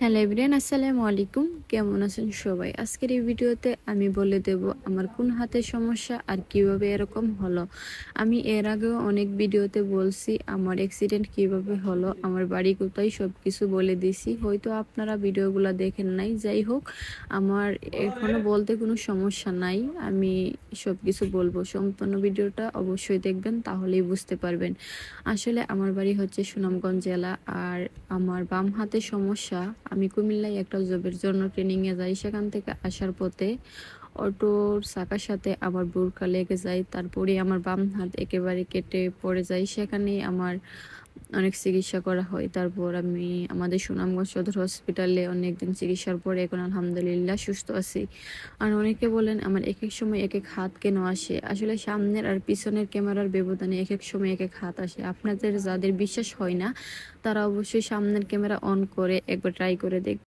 Hello everyone, আসসালামু আলাইকুম। কেমন আছেন সবাই? আজকের এই ভিডিওতে আমি বলে দেব আমার কোন হাতের সমস্যা আর কিভাবে এরকম হলো। আমি এর আগেও অনেক ভিডিওতে বলছি আমার অ্যাক্সিডেন্ট কিভাবে হলো, আমার বাড়ি কোথায়, সব কিছু বলে দিছি। হয়তো আপনারা ভিডিওগুলো দেখেন নাই। যাই হোক, আমার এখনো বলতে কোনো সমস্যা নাই। আমি সব কিছু বলবো। সম্পূর্ণ ভিডিওটা অবশ্যই দেখবেন, তাহলেই বুঝতে পারবেন। আসলে আমার বাড়ি হচ্ছে সুনামগঞ্জ জেলা। আর আমার বাম হাতে সমস্যা। আমি কুমিল্লায় একটা জবের জন্য ট্রেনিংয়ে যাই। সেখান থেকে আসার পথে অটোর চাকার সাথে আমার বোরকা লেগে যায়। তারপরে আমার বাম হাত একেবারে কেটে পড়ে যায়। সেখানেই আমার অনেক চিকিৎসা করা হয়। তারপর আমি আমাদের সুনামগঞ্জ সদর হসপিটালে অনেকদিন চিকিৎসার পরে এখন আলহামদুলিল্লাহ সুস্থ আছি। আর অনেকে বলেন আমার একেক সময় একেক হাত কেন আসে। আসলে সামনের আর পিছনের ক্যামেরার ব্যবধানে একেক সময় একেক হাত আসে। আপনাদের যাদের বিশ্বাস হয় না, তারা অবশ্যই সামনের ক্যামেরা অন করে একবার ট্রাই করে